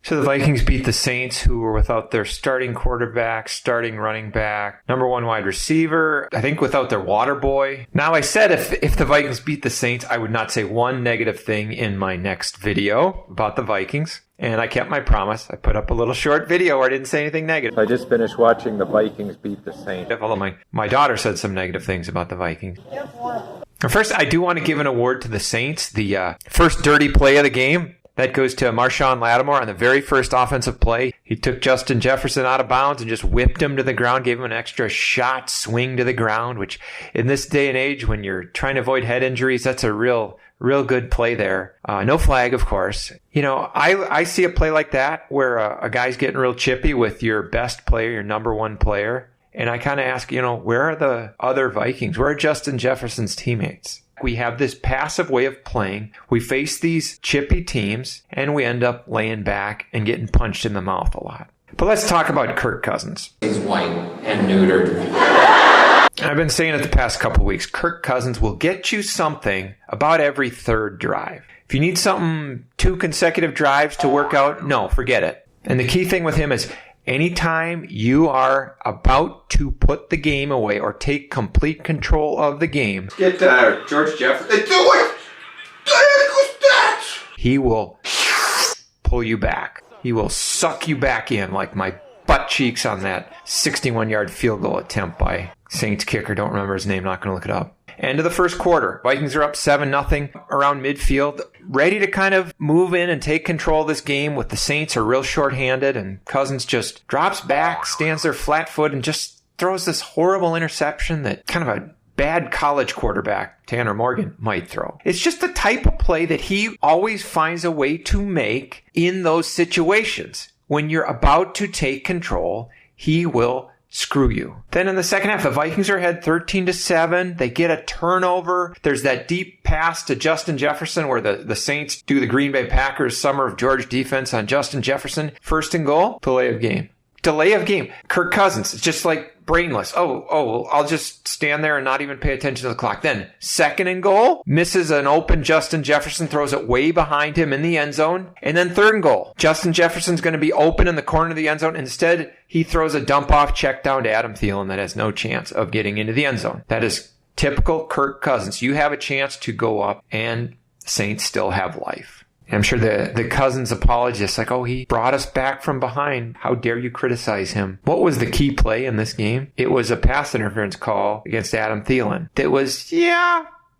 So the Vikings beat the Saints, who were without their starting quarterback, starting running back, number one wide receiver, I think without their water boy. Now, I said if the Vikings beat the Saints, I would not say one negative thing in my next video about the Vikings. And I kept my promise. I put up a little short video where I didn't say anything negative. I just finished watching the Vikings beat the Saints. Although my daughter said some negative things about the Vikings. First, I do want to give an award to the Saints. The first dirty play of the game, that goes to Marshawn Lattimore on the very first offensive play. He took Justin Jefferson out of bounds and just whipped him to the ground, gave him an extra shot swing to the ground, which in this day and age, when you're trying to avoid head injuries, that's a real good play there. No flag, of course. You know, I see a play like that where a guy's getting real chippy with your best player, your number one player. And I kind of ask, you know, where are the other Vikings? Where are Justin Jefferson's teammates? We have this passive way of playing. We face these chippy teams, and we end up laying back and getting punched in the mouth a lot. But let's talk about Kirk Cousins. He's white and neutered. I've been saying it the past couple weeks. Kirk Cousins will get you something about every third drive. If you need something 2 consecutive drives to work out, no, forget it. And the key thing with him is anytime you are about to put the game away or take complete control of the game, Get George Jefferson. he will pull you back. He will suck you back in like my butt cheeks on that 61-yard field goal attempt by Saints kicker. Don't remember his name. Not going to look it up. End of the first quarter. Vikings are up 7-0 around midfield, ready to kind of move in and take control of this game with the Saints are real shorthanded, and Cousins just drops back, stands there flat foot, and just throws this horrible interception that kind of a bad college quarterback, Tanner Morgan, might throw. It's just the type of play that he always finds a way to make in those situations. When you're about to take control, he will screw you. Then in the second half, the Vikings are ahead 13-7. They get a turnover. There's that deep pass to Justin Jefferson where the Saints do the Green Bay Packers summer of George defense on Justin Jefferson. First and goal, delay of game. Delay of game. Kirk Cousins, it's just like brainless. I'll just stand there and not even pay attention to the clock. Then second and goal, misses an open Justin Jefferson, throws it way behind him in the end zone. And then third and goal, Justin Jefferson's going to be open in the corner of the end zone. Instead, he throws a dump off check down to Adam Thielen that has no chance of getting into the end zone. That is typical Kirk Cousins. You have a chance to go up and Saints still have life. I'm sure the Cousins apologists like, he brought us back from behind. How dare you criticize him? What was the key play in this game? It was a pass interference call against Adam Thielen. That was,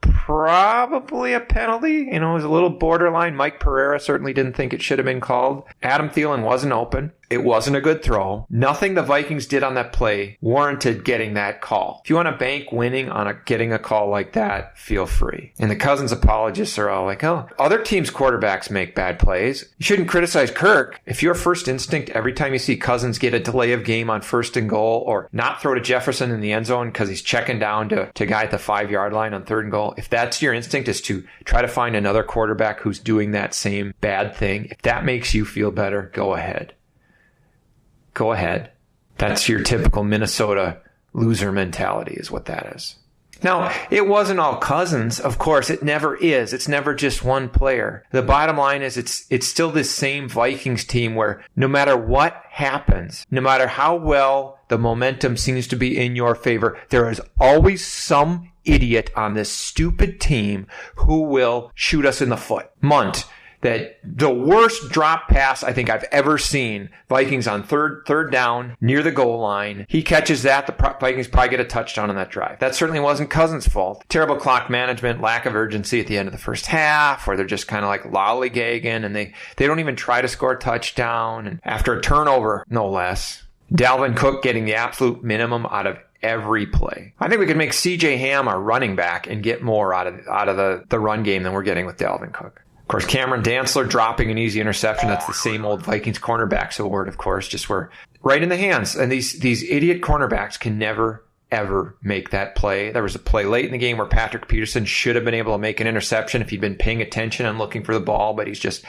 probably a penalty. You know, it was a little borderline. Mike Pereira certainly didn't think it should have been called. Adam Thielen wasn't open. It wasn't a good throw. Nothing the Vikings did on that play warranted getting that call. If you want to bank winning on getting a call like that, feel free. And the Cousins apologists are all like, other teams' quarterbacks make bad plays. You shouldn't criticize Kirk. If your first instinct every time you see Cousins get a delay of game on first and goal or not throw to Jefferson in the end zone because he's checking down to a guy at the 5-yard line on third and goal, if that's your instinct is to try to find another quarterback who's doing that same bad thing, if that makes you feel better, go ahead. Go ahead. That's your typical Minnesota loser mentality is what that is. Now, it wasn't all Cousins. Of course, it never is. It's never just one player. The bottom line is it's still this same Vikings team where no matter what happens, no matter how well the momentum seems to be in your favor, there is always some idiot on this stupid team who will shoot us in the foot. Munt. That the worst drop pass I think I've ever seen, Vikings on third down near the goal line. He catches that. The Vikings probably get a touchdown on that drive. That certainly wasn't Cousins' fault. Terrible clock management, lack of urgency at the end of the first half, where they're just kind of like lollygagging and they don't even try to score a touchdown. And after a turnover, no less, Dalvin Cook getting the absolute minimum out of every play. I think we could make C.J. Ham our running back and get more out of the run game than we're getting with Dalvin Cook. Of course, Cameron Dantzler dropping an easy interception. That's the same old Vikings cornerbacks award, of course, just were right in the hands. And these idiot cornerbacks can never, ever make that play. There was a play late in the game where Patrick Peterson should have been able to make an interception if he'd been paying attention and looking for the ball, but he's just,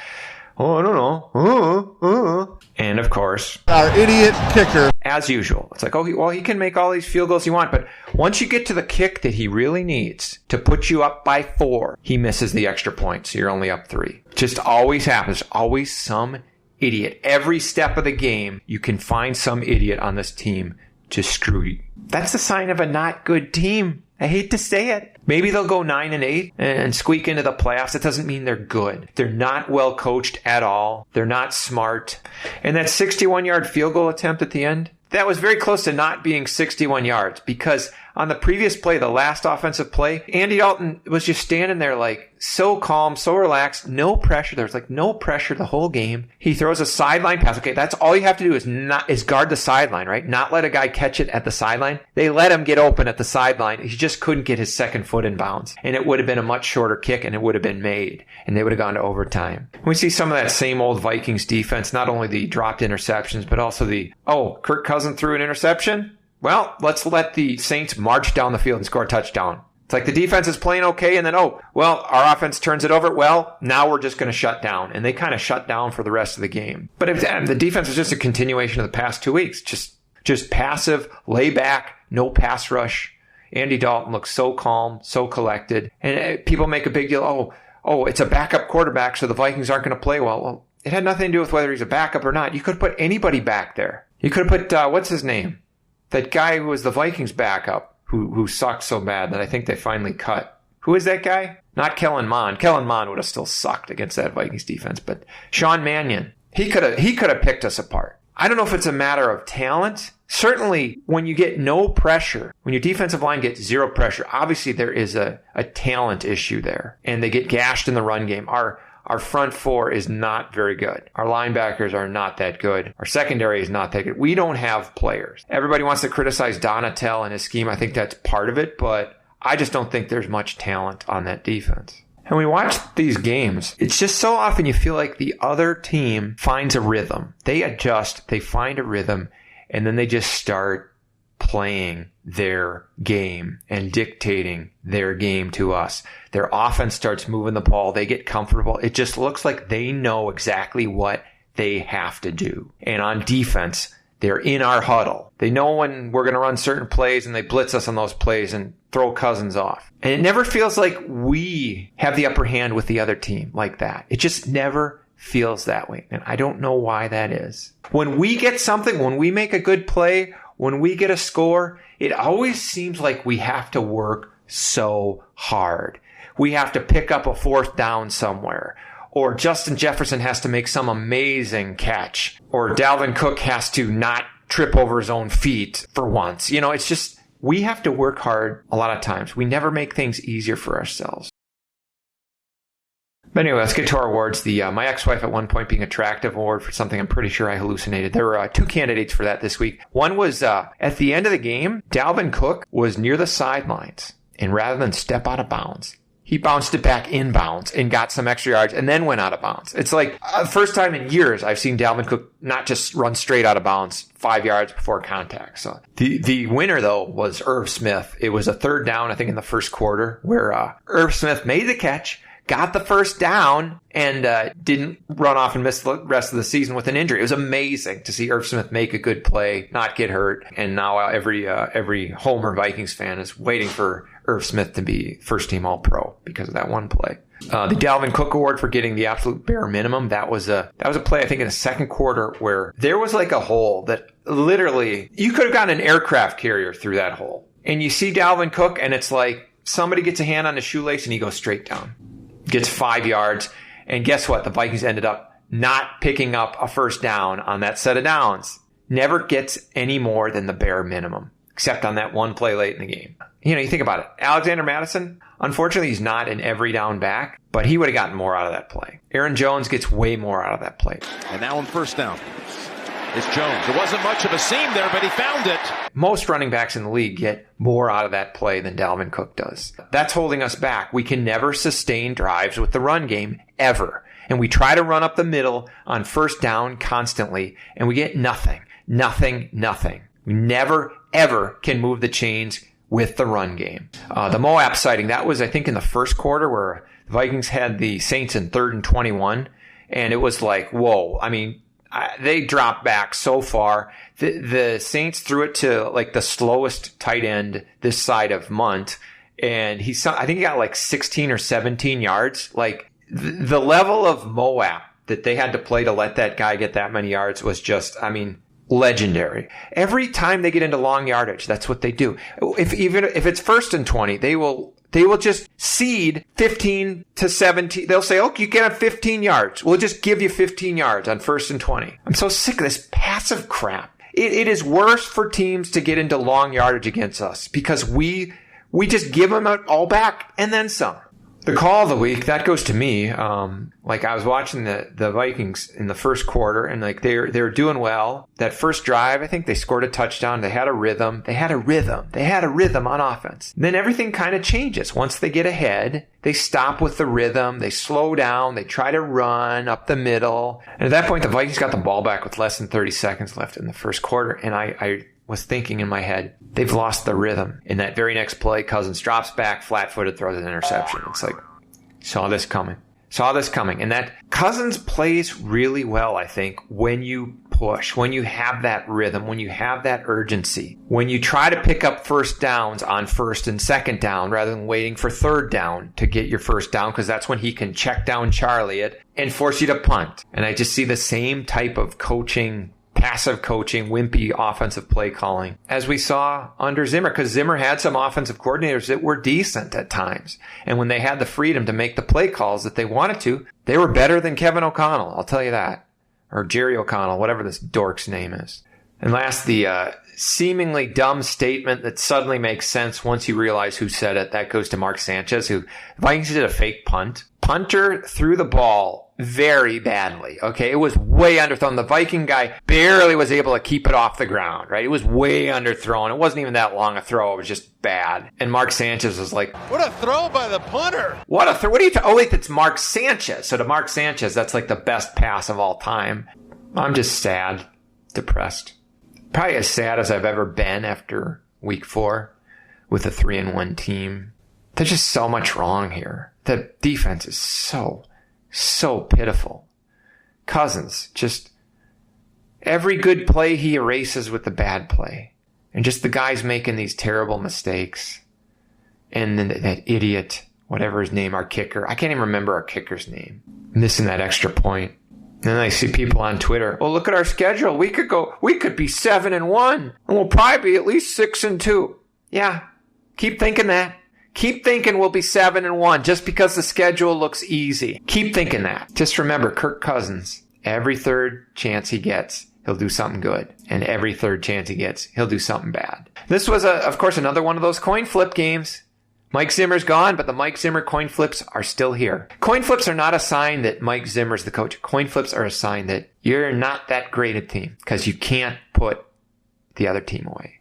I don't know. And of course, our idiot kicker. As usual, it's like, he can make all these field goals he wants, but once you get to the kick that he really needs to put you up by 4, he misses the extra point, so you're only up 3. Just always happens. Always some idiot. Every step of the game, you can find some idiot on this team to screw you. That's a sign of a not good team. I hate to say it. Maybe they'll go 9-8 and squeak into the playoffs. It doesn't mean they're good. They're not well coached at all. They're not smart. And that 61-yard field goal attempt at the end, that was very close to not being 61 yards because on the previous play, the last offensive play, Andy Dalton was just standing there like so calm, so relaxed, no pressure. There was like no pressure the whole game. He throws a sideline pass. Okay, that's all you have to do is guard the sideline, right? Not let a guy catch it at the sideline. They let him get open at the sideline. He just couldn't get his second foot in bounds. And it would have been a much shorter kick and it would have been made. And they would have gone to overtime. We see some of that same old Vikings defense, not only the dropped interceptions, but also Kirk Cousins threw an interception. Well, let's let the Saints march down the field and score a touchdown. It's like the defense is playing okay, and then, our offense turns it over. Well, now we're just going to shut down. And they kind of shut down for the rest of the game. But the defense was just a continuation of the past 2 weeks. Just passive, lay back, no pass rush. Andy Dalton looks so calm, so collected. And people make a big deal, it's a backup quarterback, so the Vikings aren't going to play well. Well, it had nothing to do with whether he's a backup or not. You could put anybody back there. You could have put, what's his name? That guy who was the Vikings backup, who sucked so bad that I think they finally cut. Who is that guy? Not Kellen Mond. Kellen Mond would have still sucked against that Vikings defense, but Sean Mannion. He could have picked us apart. I don't know if it's a matter of talent. Certainly, when you get no pressure, when your defensive line gets zero pressure, obviously there is a talent issue there, and they get gashed in the run game. Our front four is not very good. Our linebackers are not that good. Our secondary is not that good. We don't have players. Everybody wants to criticize Donatel and his scheme. I think that's part of it, but I just don't think there's much talent on that defense. And we watch these games. It's just so often you feel like the other team finds a rhythm. They adjust, they find a rhythm, and then they just start playing their game and dictating their game to us. Their offense starts moving the ball. They get comfortable. It just looks like they know exactly what they have to do. And on defense, they're in our huddle. They know when we're going to run certain plays and they blitz us on those plays and throw Cousins off. And it never feels like we have the upper hand with the other team like that. It just never feels that way. And I don't know why that is. When we get something, when we make a good play, when we get a score, it always seems like we have to work so hard. We have to pick up a fourth down somewhere. Or Justin Jefferson has to make some amazing catch. Or Dalvin Cook has to not trip over his own feet for once. It's just, we have to work hard a lot of times. We never make things easier for ourselves. But anyway, let's get to our awards. My ex-wife at one point being attractive award for something I'm pretty sure I hallucinated. There were two candidates for that this week. One was at the end of the game, Dalvin Cook was near the sidelines. And rather than step out of bounds, he bounced it back inbounds and got some extra yards and then went out of bounds. It's like the first time in years I've seen Dalvin Cook not just run straight out of bounds 5 yards before contact. So the winner, though, was Irv Smith. It was a third down, I think, in the first quarter where Irv Smith made the catch, got the first down, and didn't run off and miss the rest of the season with an injury. It was amazing to see Irv Smith make a good play, not get hurt, and now every Homer Vikings fan is waiting for Irv Smith to be first-team All-Pro because of that one play. The Dalvin Cook Award for getting the absolute bare minimum, that was a play, I think, in the second quarter where there was like a hole that literally, you could have gotten an aircraft carrier through that hole. And you see Dalvin Cook, and it's like somebody gets a hand on his shoelace, and he goes straight down. Gets 5 yards, and guess what? The Vikings ended up not picking up a first down on that set of downs. Never gets any more than the bare minimum, except on that one play late in the game. You think about it. Alexander Mattison, unfortunately, he's not an every down back, but he would have gotten more out of that play. Aaron Jones gets way more out of that play. And now on first down, it's Jones. There wasn't much of a seam there, but he found it. Most running backs in the league get more out of that play than Dalvin Cook does. That's holding us back. We can never sustain drives with the run game, ever. And we try to run up the middle on first down constantly, and we get nothing. We never, ever can move the chains with the run game. The M.O.A.P sighting, that was, I think, in the first quarter where the Vikings had the Saints in 3rd and 21, and it was like, whoa. I mean, they dropped back so far. The Saints threw it to like the slowest tight end this side of Munt, and I think he got like 16 or 17 yards. Like the level of M.O.A.P that they had to play to let that guy get that many yards was just, I mean, legendary. Every time they get into long yardage, that's what they do. If it's 1st and 20, they will just cede 15 to 17. They'll say, "Oh, you can have 15 yards. We'll just give you 15 yards on 1st and 20." I'm so sick of this passive crap. It is worse for teams to get into long yardage against us because we just give them all back and then some. The call of the week, that goes to me. I was watching the Vikings in the first quarter, and they were doing well. That first drive, I think they scored a touchdown. They had a rhythm. They had a rhythm on offense. And then everything kind of changes. Once they get ahead, they stop with the rhythm. They slow down. They try to run up the middle. And at that point, the Vikings got the ball back with less than 30 seconds left in the first quarter. And I was thinking in my head, they've lost the rhythm. In that very next play, Cousins drops back, flat-footed, throws an interception. It's like, saw this coming. And that Cousins plays really well, I think, when you push, when you have that rhythm, when you have that urgency, when you try to pick up first downs on 1st and 2nd down rather than waiting for 3rd down to get your first down, because that's when he can check down Charlie it and force you to punt. And I just see the same type of coaching, passive coaching, wimpy offensive play calling as we saw under Zimmer, because Zimmer had some offensive coordinators that were decent at times. And when they had the freedom to make the play calls that they wanted to, they were better than Kevin O'Connell. I'll tell you that. Or Jerry O'Connell, whatever this dork's name is. And last, the seemingly dumb statement that suddenly makes sense once you realize who said it. That goes to Mark Sanchez, who Vikings did a fake punt. Punter threw the ball very badly. Okay, it was way underthrown. The Viking guy barely was able to keep it off the ground, right? It was way underthrown. It wasn't even that long a throw. It was just bad. And Mark Sanchez was like, "What a throw by the punter." What a throw. What are you oh, wait, that's Mark Sanchez. So to Mark Sanchez, that's like the best pass of all time. I'm just sad, depressed. Probably as sad as I've ever been after week 4 with a 3-1 team. There's just so much wrong here. The defense is so pitiful. Cousins, just every good play he erases with the bad play. And just the guys making these terrible mistakes. And then that idiot, whatever his name, our kicker. I can't even remember our kicker's name. Missing that extra point. And then I see people on Twitter, "Oh, look at our schedule. We could be 7-1. And we'll probably be at least 6-2. Yeah, keep thinking that. Keep thinking we'll be 7-1 just because the schedule looks easy. Keep thinking that. Just remember, Kirk Cousins, every 3rd chance he gets, he'll do something good. And every 3rd chance he gets, he'll do something bad. This was, of course, another one of those coin flip games. Mike Zimmer's gone, but the Mike Zimmer coin flips are still here. Coin flips are not a sign that Mike Zimmer's the coach. Coin flips are a sign that you're not that great a team because you can't put the other team away.